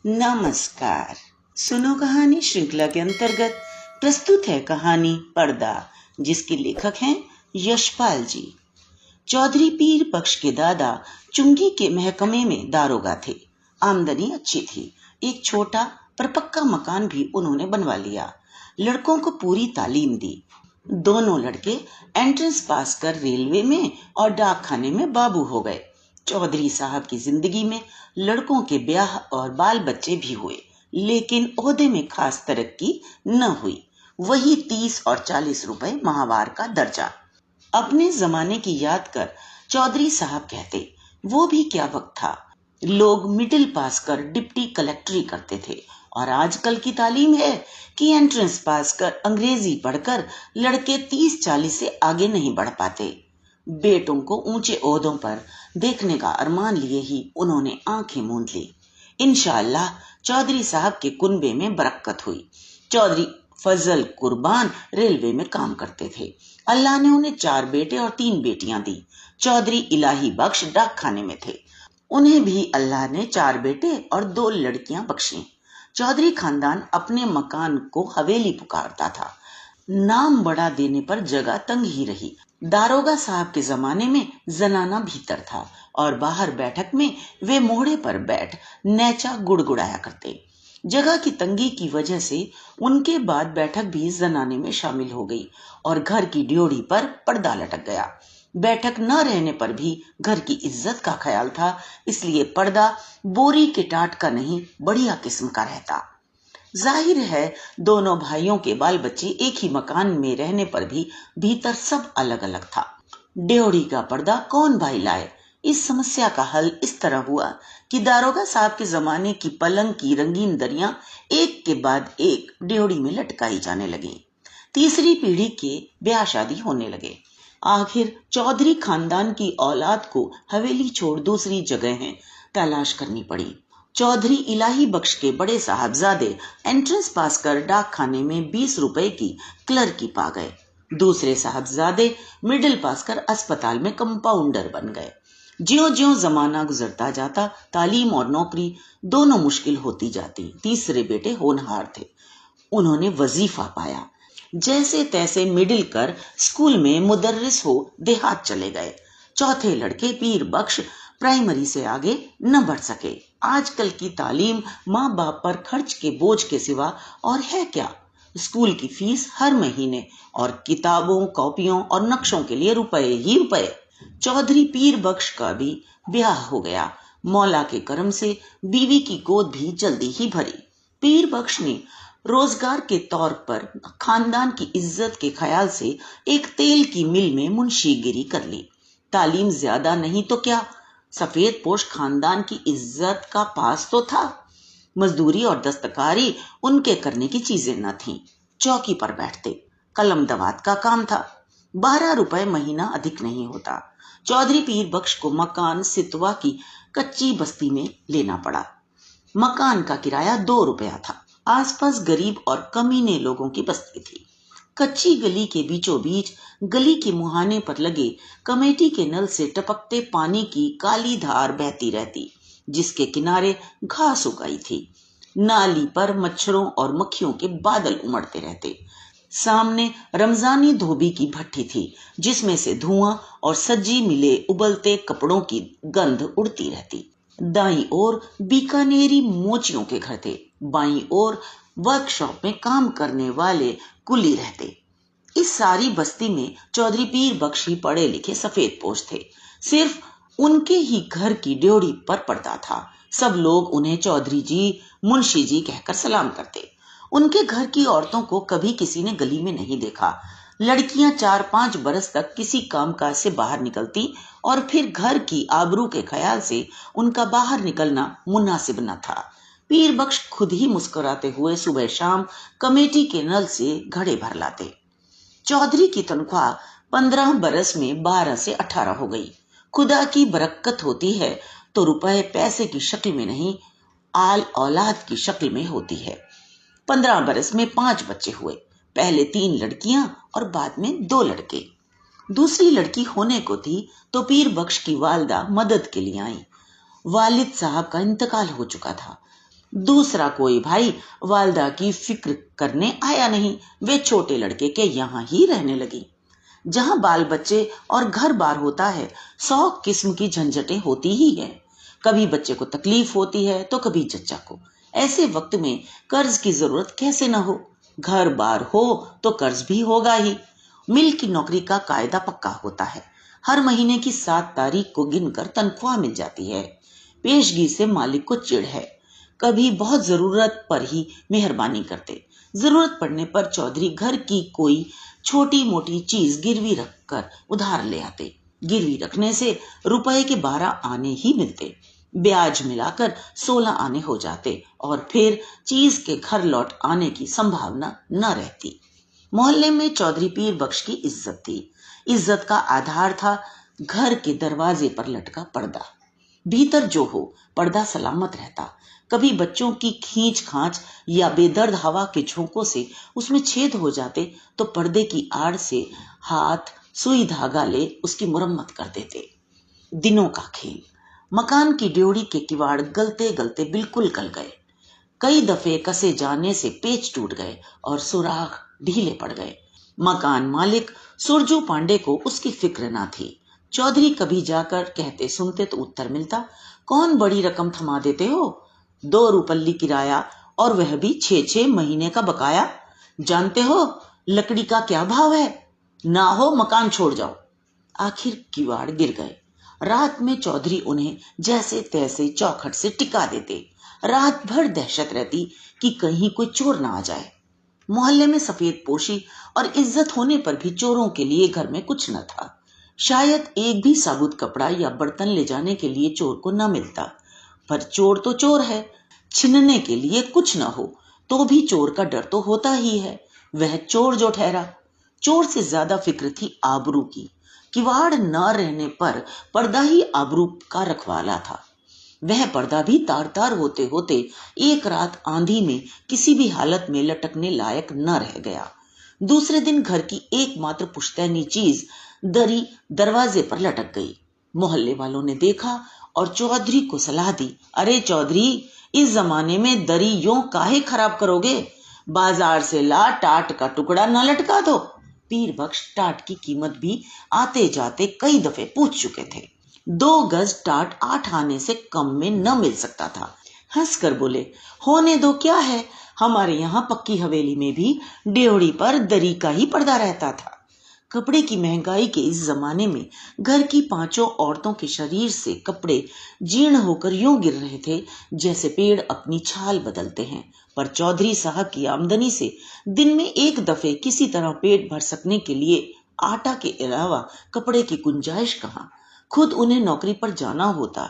नमस्कार। सुनो कहानी श्रृंखला के अंतर्गत प्रस्तुत है कहानी पर्दा, जिसके लेखक हैं यशपाल जी। चौधरी पीर बख्श के दादा चुंगी के महकमे में दारोगा थे। आमदनी अच्छी थी। एक छोटा पर पक्का मकान भी उन्होंने बनवा लिया। लड़कों को पूरी तालीम दी। दोनों लड़के एंट्रेंस पास कर रेलवे में और डाक खाने में बाबू हो गए। चौधरी साहब की जिंदगी में लड़कों के ब्याह और बाल बच्चे भी हुए, लेकिन ओहदे में खास तरक्की न हुई। वही 30 और 40 रुपए माहवार का दर्जा। अपने जमाने की याद कर चौधरी साहब कहते, वो भी क्या वक्त था। लोग मिडिल पास कर डिप्टी कलेक्टरी करते थे, और आजकल की तालीम है कि एंट्रेंस पास कर अंग्रेजी पढ़कर लड़के 30-40 से आगे नहीं बढ़ पाते। बेटों को ऊंचे ओहदों पर देखने का अरमान लिए ही उन्होंने आंखें मूंद ली। इंशाअल्लाह चौधरी साहब के कुनबे में बरकत हुई। चौधरी फजल कुर्बान रेलवे में काम करते थे। अल्लाह ने उन्हें 4 बेटे और 3 बेटियां दी। चौधरी इलाही बख्श डाक खाने में थे। उन्हें भी अल्लाह ने 4 बेटे और 2 लड़कियां बख्शी। चौधरी खानदान अपने मकान को हवेली पुकारता था। नाम बड़ा देने पर जगह तंग ही रही। दारोगा साहब के जमाने में जनाना भीतर था और बाहर बैठक में वे मोहड़े पर बैठ नेचा गुड़गुड़ाया करते। जगह की तंगी की वजह से उनके बाद बैठक भी जनाने में शामिल हो गई और घर की ड्योढ़ी पर पर्दा लटक गया। बैठक न रहने पर भी घर की इज्जत का ख्याल था, इसलिए पर्दा बोरी के टाट का नहीं, बढ़िया किस्म का रहता। जाहिर है दोनों भाइयों के बाल बच्चे एक ही मकान में रहने पर भी भीतर सब अलग अलग था। ड्योढ़ी का पर्दा कौन भाई लाए? इस समस्या का हल इस तरह हुआ कि दारोगा साहब के जमाने की पलंग की रंगीन दरियां एक के बाद एक ड्योढ़ी में लटकाई जाने लगी। तीसरी पीढ़ी के ब्याह शादी होने लगे। आखिर चौधरी खानदान की औलाद को हवेली छोड़ दूसरी जगह तलाश करनी पड़ी। चौधरी इलाही बख्श के बड़े साहबजादे एंट्रेंस पास कर डाक खाने में 20 रुपए की क्लर्की पा गए। दूसरे साहबजादे मिडिल पास कर अस्पताल में कंपाउंडर बन गए। ज्यों ज्यों जमाना गुजरता जाता, तालीम और नौकरी दोनों मुश्किल होती जाती। तीसरे बेटे होनहार थे। उन्होंने वजीफा पाया। जैसे तैसे मिडिल कर स्कूल में मुदर्रिस हो देहात चले गए। चौथे लड़के पीर बख्श प्राइमरी से आगे न बढ़ सके। आजकल की तालीम माँ बाप पर खर्च के बोझ के सिवा और है क्या। स्कूल की फीस हर महीने और किताबों, कॉपियों और नक्शों के लिए रुपए ही रुपए। चौधरी पीर बख्श का भी ब्याह हो गया। मौला के करम से बीवी की गोद भी जल्दी ही भरी। पीर बख्श ने रोजगार के तौर पर खानदान की इज्जत के ख्याल से एक तेल की मिल में मुंशीगिरी कर ली। तालीम ज्यादा नहीं तो क्या, सफेद पोश खानदान की इज्जत का पास तो था। मजदूरी और दस्तकारी उनके करने की चीजें न थीं। चौकी पर बैठते, कलम दवात का काम था। 12 रुपए महीना अधिक नहीं होता। चौधरी पीर बख्श को मकान सितवा की कच्ची बस्ती में लेना पड़ा। मकान का किराया 2 रुपया था। आसपास गरीब और कमीने लोगों की बस्ती थी। कच्ची गली के बीचों बीच गली के मुहाने पर लगे कमेटी के नल से टपकते पानी की काली धार बहती रहती, जिसके किनारे घास उगाई थी। नाली पर मच्छरों और मक्खियों के बादल उमड़ते रहते। सामने रमजानी धोबी की भट्टी थी, जिसमें से धुआं और सज्जी मिले उबलते कपड़ों की गंध उड़ती रहती। दाईं ओर बीकानेरी मोचियों के घर थे। बाईं ओर वर्कशॉप में काम करने वाले कुली रहते। इस सारी बस्ती में चौधरी पीर बख्श ही पढ़े लिखे सफेद पोश थे। सिर्फ उनके ही घर की ड्योढ़ी पर पर्दा था। सब लोग उन्हें चौधरी जी, मुंशी जी कहकर सलाम करते। उनके घर की औरतों को कभी किसी ने गली में नहीं देखा। लड़कियां 4-5 बरस तक किसी कामकाज से बाहर निकलती और फिर घर की आबरू के ख्याल से उनका बाहर निकलना मुनासिब न था। पीर बख्श खुद ही मुस्कुराते हुए सुबह शाम कमेटी के नल से घड़े भर लाते। चौधरी की तनख्वाह 15 बरस में 12 से 18 हो गई। खुदा की बरकत होती है तो रुपए पैसे की शक्ल में नहीं, आल औलाद की शक्ल में होती है। 15 बरस में 5 बच्चे हुए। पहले 3 लड़कियां और बाद में 2 लड़के। दूसरी लड़की होने को थी तो पीर बख्श की वालदा मदद के लिए आई। वालिद साहब का इंतकाल हो चुका था। दूसरा कोई भाई वालदा की फिक्र करने आया नहीं। वे छोटे लड़के के यहाँ ही रहने लगी। जहाँ बाल बच्चे और घर बार होता है, 100 किस्म की झंझटें होती ही है। कभी बच्चे को तकलीफ होती है तो कभी चचा को। ऐसे वक्त में कर्ज की जरूरत कैसे न हो। घर बार हो तो कर्ज भी होगा ही। मिल की नौकरी का कायदा पक्का होता है। हर महीने की 7 तारीख को गिनकर तनख्वाह मिल जाती है। पेशगी से मालिक को चिढ़ है। कभी बहुत जरूरत पर ही मेहरबानी करते। जरूरत पड़ने पर चौधरी घर की कोई छोटी मोटी चीज गिरवी रखकर उधार ले आते। गिरवी रखने से रुपए के 12 आने ही मिलते। ब्याज मिलाकर 16 आने हो जाते और फिर चीज के घर लौट आने की संभावना न रहती। मोहल्ले में चौधरी पीर बख्श की इज्जत थी। इज्जत का आधार था घर के दरवाजे पर लटका पर्दा। भीतर जो हो, पर्दा सलामत रहता। कभी बच्चों की खींच खांच या बेदर्द हवा के झोंकों से उसमें छेद हो जाते तो पर्दे की आड़ से हाथ सुई धागा ले उसकी मुरम्मत कर देते। दिनों का खेल। मकान की ड्योढ़ी के किवाड़ गलते गलते बिल्कुल गल गए। कई दफे कसे जाने से पेच टूट गए और सुराख ढीले पड़ गए। मकान मालिक सुरजू पांडे को उसकी फिक्र ना थी। चौधरी कभी जाकर कहते सुनते तो उत्तर मिलता, कौन बड़ी रकम थमा देते हो, 2 रुपल्ली किराया और वह भी 6-6 महीने का बकाया। जानते हो लकड़ी का क्या भाव है, ना हो मकान छोड़ जाओ। आखिर किवाड़ गिर गए। रात में चौधरी उन्हें जैसे तैसे चौखट से टिका देते। रात भर दहशत रहती कि कहीं कोई चोर ना आ जाए। मोहल्ले में सफेद पोशी और इज्जत होने पर भी चोरों के लिए घर में कुछ न था। शायद एक भी साबुत कपड़ा या बर्तन ले जाने के लिए चोर को न मिलता। पर चोर तो चोर है। छिनने के लिए कुछ न हो तो भी चोर का डर तो होता ही है। वह चोर जो ठहरा। चोर से ज्यादा फिक्र थी आबरू की। किवाड़ न रहने पर पर्दा ही आबरू का रखवाला था। वह पर्दा भी तार तार होते होते एक रात आंधी में किसी भी हालत में लटकने लायक न रह गया। दूसरे दिन घर की एकमात्र पुश्तैनी चीज दरी दरवाजे पर लटक गई। मोहल्ले वालों ने देखा और चौधरी को सलाह दी, अरे चौधरी, इस जमाने में दरी यूं काहे खराब करोगे, बाजार से ला टाट का टुकड़ा न लटका दो। पीर बख्श टाट की कीमत भी आते जाते कई दफे पूछ चुके थे। 2 गज टाट 8 आने से कम में न मिल सकता था। हंसकर बोले, होने दो, क्या है, हमारे यहाँ पक्की हवेली में भी ड्योढ़ी पर दरी का ही पर्दा रहता था। कपड़े की महंगाई के इस जमाने में घर की 5 औरतों के शरीर से कपड़े जीर्ण होकर यूं गिर रहे थे जैसे पेड़ अपनी छाल बदलते हैं। पर चौधरी साहब की आमदनी से दिन में एक दफे किसी तरह पेट भर सकने के लिए आटा के अलावा कपड़े की गुंजाइश कहाँ। खुद उन्हें नौकरी पर जाना होता।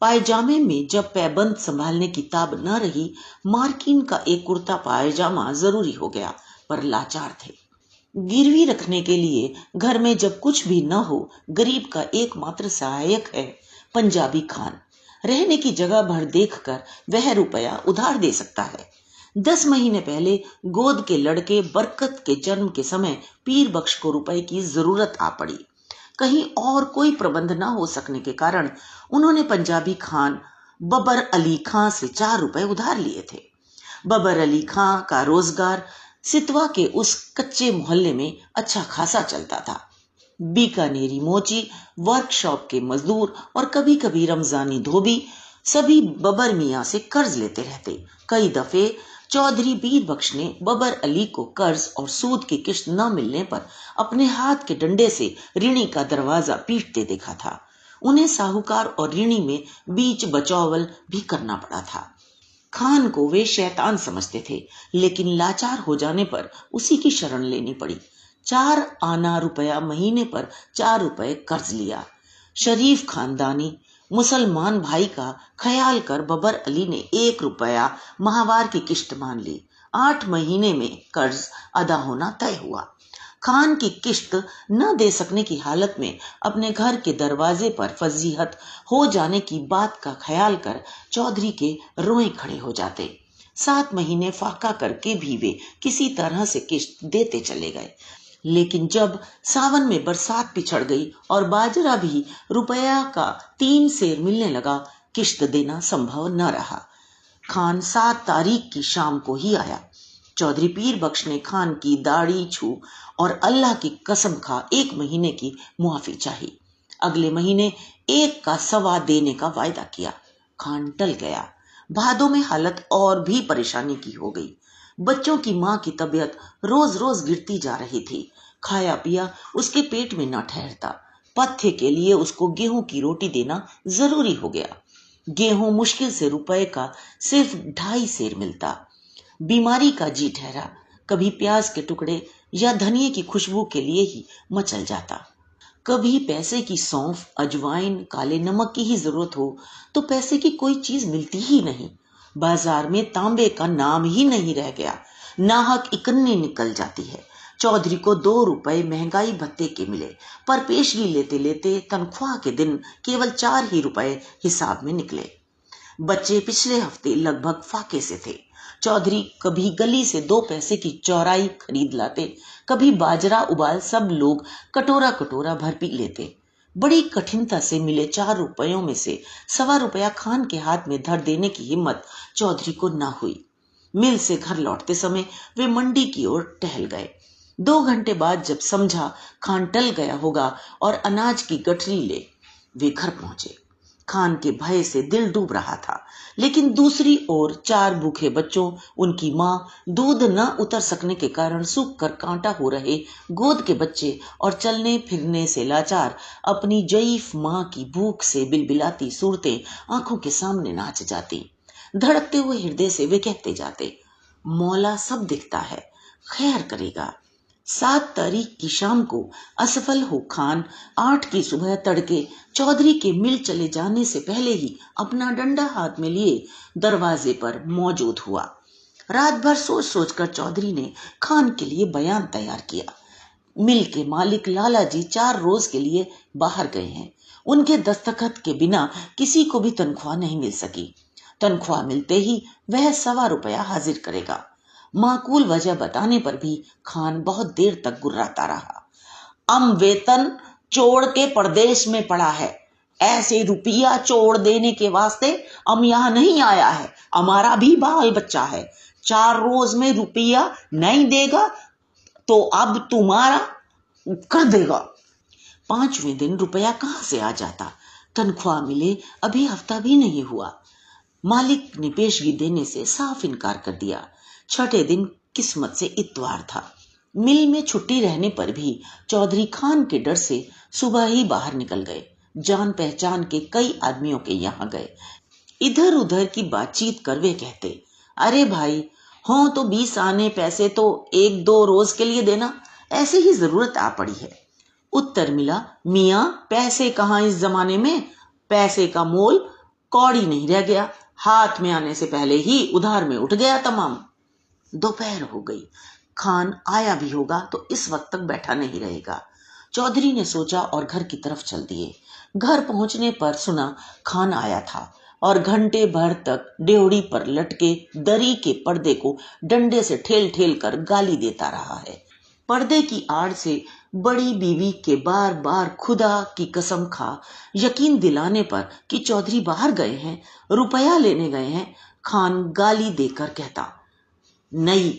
पायजामे में जब पैबंद संभालने की ताब न रही, मार्किन का एक कुर्ता पायजामा जरूरी हो गया। पर लाचार थे। गिरवी रखने के लिए घर में जब कुछ भी न हो, गरीब का एकमात्र सहायक है पंजाबी खान। रहने की जगह भर देखकर वह रुपया उधार दे सकता है। 10 महीने पहले गोद के लड़के बरकत के जन्म के समय पीर बख्श को रुपए की जरूरत आ पड़ी। कहीं और कोई प्रबंध न हो सकने के कारण उन्होंने पंजाबी खान बबर अली खां से 4 रुपए उधार लिए थे। बबर अली खां का रोजगार सितवा के उस कच्चे मोहल्ले में अच्छा खासा चलता था। बीकानेरी मोची, वर्कशॉप के मजदूर और कभी कभी रमजानी धोबी सभी बबर मियाँ से कर्ज लेते रहते। कई दफे चौधरी पीर बख्श ने बबर अली को कर्ज और सूद की किश्त न मिलने पर अपने हाथ के डंडे से ऋणी का दरवाजा पीटते देखा था। उन्हें साहूकार और ऋणी में बीच बचौवल भी करना पड़ा था। खान को वे शैतान समझते थे, लेकिन लाचार हो जाने पर उसी की शरण लेनी पड़ी। 4 आना रुपया महीने पर 4 रुपए कर्ज लिया। शरीफ खानदानी मुसलमान भाई का ख्याल कर बबर अली ने 1 रुपया माहवार की किश्त मान ली। 8 महीने में कर्ज अदा होना तय हुआ। खान की किश्त न दे सकने की हालत में अपने घर के दरवाजे पर फजीहत हो जाने की बात का ख्याल कर चौधरी के रोए खड़े हो जाते। 7 महीने फाका करके भी वे किसी तरह से किश्त देते चले गए। लेकिन जब सावन में बरसात पिछड़ गई और बाजरा भी रुपया का 3 सेर मिलने लगा, किश्त देना संभव न रहा। खान 7 तारीख की शाम को ही आया। चौधरी पीर बख्श ने खान की दाढ़ी छू और अल्लाह की कसम खा 1 महीने की मुआफी चाही। अगले महीने 1 का सवा देने का वायदा किया। खान टल गया। भादों में हालत और भी परेशानी की हो गई। बच्चों की माँ की तबीयत रोज रोज गिरती जा रही थी। खाया पिया उसके पेट में न ठहरता। पथ्य के लिए उसको गेहूं की रोटी देना जरूरी हो गया। गेहूं मुश्किल से रुपए का सिर्फ 2.5 सेर मिलता। बीमारी का जी ठहरा। कभी प्याज के टुकड़े या धनिए की खुशबू के लिए ही मचल जाता। कभी पैसे की सौंफ, अजवाइन, काले नमक की ही जरूरत हो तो पैसे की कोई चीज मिलती ही नहीं। बाजार में तांबे का नाम ही नहीं रह गया। नाहक इकन्नी निकल जाती है। चौधरी को 2 रुपए महंगाई भत्ते के मिले, पर पेशगी लेते लेते तनख्वाह के दिन केवल 4 ही रुपए हिसाब में निकले। बच्चे पिछले हफ्ते लगभग फाके से थे। चौधरी कभी गली से 2 पैसे की चौराई खरीद लाते, कभी बाजरा उबाल सब लोग कटोरा कटोरा भर पी लेते। बड़ी कठिनता से मिले 4 रुपयों में से सवा रुपया खान के हाथ में धर देने की हिम्मत चौधरी को न हुई। मिल से घर लौटते समय वे मंडी की ओर टहल गए। 2 घंटे बाद जब समझा खान टल गया होगा और अनाज की गठरी ले वे घर पहुंचे। खान के भय से दिल डूब रहा था, लेकिन दूसरी ओर 4 भूखे बच्चों, उनकी माँ, दूध न उतर सकने के कारण सूख कर कांटा हो रहे गोद के बच्चे और चलने फिरने से लाचार अपनी जईफ माँ की भूख से बिलबिलाती सूरतें आंखों के सामने नाच जाती। धड़कते हुए हृदय से वे कहते जाते, मौला सब दिखता है, खैर करेगा। 7 तारीख की शाम को असफल हो खान 8 की सुबह तड़के चौधरी के मिल चले जाने से पहले ही अपना डंडा हाथ में लिए दरवाजे पर मौजूद हुआ। रात भर सोच सोचकर चौधरी ने खान के लिए बयान तैयार किया। मिल के मालिक लाला जी 4 रोज के लिए बाहर गए हैं। उनके दस्तखत के बिना किसी को भी तनख्वाह नहीं मिल सकी। तनख्वाह मिलते ही वह सवा रुपया हाजिर करेगा। माकूल वजह बताने पर भी खान बहुत देर तक गुर्राता रहा। वेतन चोड़ के प्रदेश में पड़ा है। ऐसे रुपया चोड़ देने के वास्ते यहाँ नहीं आया है। हमारा भी बाल बच्चा है। 4 रोज में रुपया नहीं देगा तो अब तुम्हारा कर देगा। 5वें दिन रुपया कहां से आ जाता? तनख्वाह मिले अभी हफ्ता भी नहीं हुआ। मालिक ने पेशगी देने से साफ इनकार कर दिया। 6ठे दिन किस्मत से इतवार था। मिल में छुट्टी रहने पर भी चौधरी खान के डर से सुबह ही बाहर निकल गए। जान पहचान के कई आदमियों के यहाँ गए। इधर उधर की बातचीत कर वे कहते, अरे भाई, हो तो 20 आने पैसे तो 1-2 रोज के लिए देना, ऐसे ही जरूरत आ पड़ी है। उत्तर मिला, मियाँ पैसे कहाँ इस जमाने में, पैसे का मोल कौड़ी नहीं रह गया, हाथ में आने से पहले ही उधार में उठ गया तमाम। दोपहर हो गई। खान आया भी होगा तो इस वक्त तक बैठा नहीं रहेगा। चौधरी ने सोचा और घर की तरफ चल दिए। घर पहुंचने पर सुना खान आया था और घंटे भर तक ड्योढ़ी पर लटके दरी के पर्दे को डंडे से ठेल ठेल कर गाली देता रहा है। पर्दे की आड़ से बड़ी बीवी के बार बार खुदा की कसम खा यकीन दिलाने पर कि चौधरी बाहर गए हैं, रुपया लेने गए हैं, खान गाली देकर कहता, नहीं,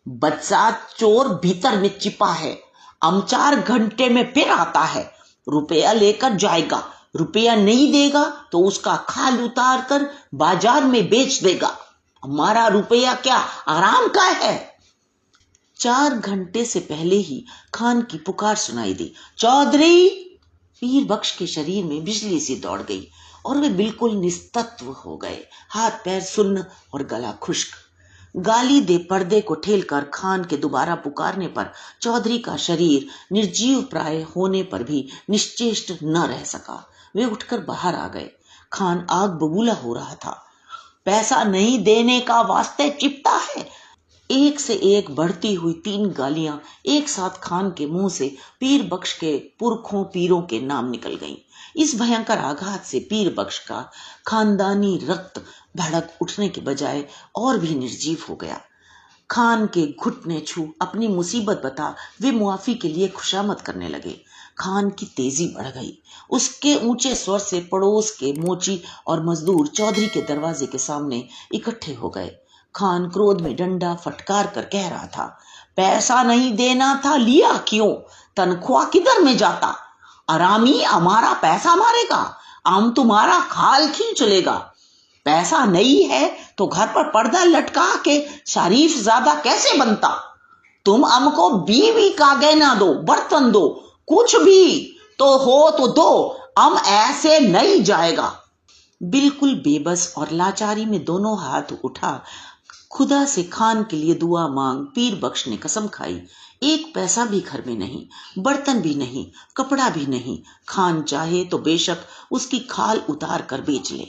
बच्चा चोर भीतर में छिपा है। 4 घंटे में फिर आता है, रुपया लेकर जाएगा। रुपया नहीं देगा तो उसका खाल उतार कर बाजार में बेच देगा। हमारा रुपया क्या आराम का है? 4 घंटे से पहले ही खान की पुकार सुनाई दी, चौधरी! पीर बख्श के शरीर में बिजली सी दौड़ गई और वे बिल्कुल निस्तत्व हो गए, हाथ पैर सुन्न और गला खुश्क। गाली दे पर्दे को ठेलकर खान के दोबारा पुकारने पर चौधरी का शरीर निर्जीव प्राय होने पर भी निश्चेष्ट न रह सका। वे उठकर बाहर आ गए। खान आग बबूला हो रहा था। पैसा नहीं देने का वास्ते चिपटा है। एक से एक बढ़ती हुई 3 गालियां एक साथ खान के मुंह से पीर बख्श के पुरखों पीरों के नाम निकल गईं। इस भयंकर आघात से पीर बख्श का खानदानी रक्त भड़क उठने के बजाय और भी निर्जीव हो गया। खान के घुटने छू अपनी मुसीबत बता वे मुआफी के लिए खुशामद करने लगे। खान की तेजी बढ़ गई। उसके ऊंचे स्वर से पड़ोस के मोची और मजदूर चौधरी के दरवाजे के सामने इकट्ठे हो गए। खान क्रोध में डंडा फटकार कर कह रहा था, पैसा नहीं देना था लिया क्यों? तनख्वाह किधर में जाता? आरामी हमारा पैसा मारेगा, हम तुम्हारा खाल खींच लेगा। पैसा नहीं है तो घर पर पर्दा लटका के शरीफ ज्यादा कैसे बनता? तुम हमको बीवी का गहना दो, बर्तन दो, कुछ भी तो हो तो दो, हम ऐसे नहीं जाएगा। बिल्कुल बेबस और लाचारी में दोनों हाथ उठा खुदा से खान के लिए दुआ मांग पीर बख्श ने कसम खाई, एक पैसा भी घर में नहीं, बर्तन भी नहीं, कपड़ा भी नहीं। खान चाहे तो बेशक उसकी खाल उतार कर बेच ले।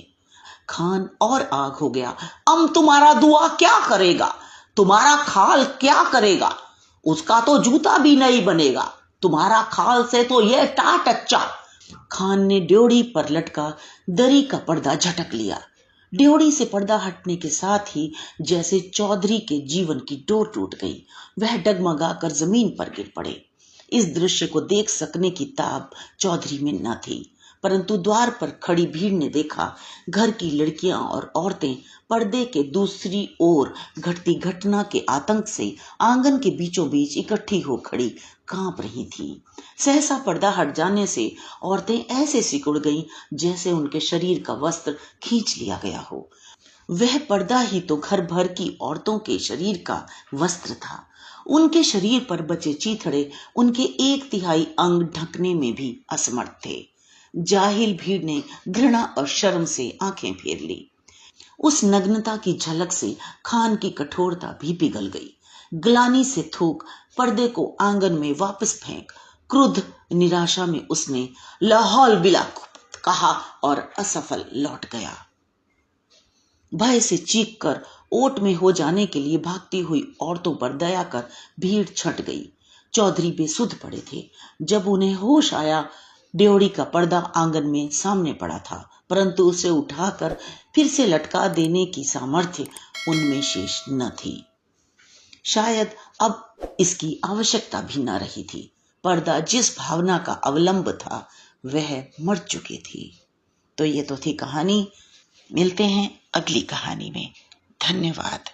खान और आग हो गया, हम तुम्हारा दुआ क्या करेगा? तुम्हारा खाल क्या करेगा? उसका तो जूता भी नहीं बनेगा, तुम्हारा खाल से तो यह टाट अच्छा। खान ने ड्योढ़ी पर लटका दरी का पर्दा झटक लिया। ड्योढ़ी से पर्दा हटने के साथ ही जैसे चौधरी के जीवन की डोर टूट गई। वह डगमगाकर जमीन पर गिर पड़े। इस दृश्य को देख सकने की ताब चौधरी में न थी, परंतु द्वार पर खड़ी भीड़ ने देखा। घर की लड़कियां और औरतें पर्दे के दूसरी ओर घटती घटना के आतंक से आंगन के बीचों बीच इकट्ठी हो खड़ी कांप रही थी। सहसा पर्दा हट जाने से औरतें ऐसे सिकुड़ गईं जैसे उनके शरीर का वस्त्र खींच लिया गया हो। वह पर्दा ही तो घर भर की औरतों के शरीर का वस्त्र था। उनके शरीर पर बचे चीथड़े उनके 1/3 अंग ढकने में भी असमर्थ थे। जाहिल भीड़ ने घृणा और शर्म से आंखें फेर ली। उस नग्नता की झलक से खान की कठोरता भी पिघल गई। ग्लानि से थूक पर्दे को आंगन में वापस फेंक क्रुद्ध निराशा में उसने लाहौल बिला कहा और असफल लौट गया। भय से चीख कर ओट में हो जाने के लिए भागती हुई औरतों पर दया कर भीड़ छंट गई। चौधरी बेसुध पड़े थे। जब उन्हें होश आया, ड्योढ़ी का पर्दा आंगन में सामने पड़ा था, परंतु उसे उठाकर फिर से लटका देने की सामर्थ्य उनमें शेष न थी। शायद अब इसकी आवश्यकता भी न रही थी। पर्दा जिस भावना का अवलंब था वह मर चुकी थी। तो ये तो थी कहानी। मिलते हैं अगली कहानी में। धन्यवाद।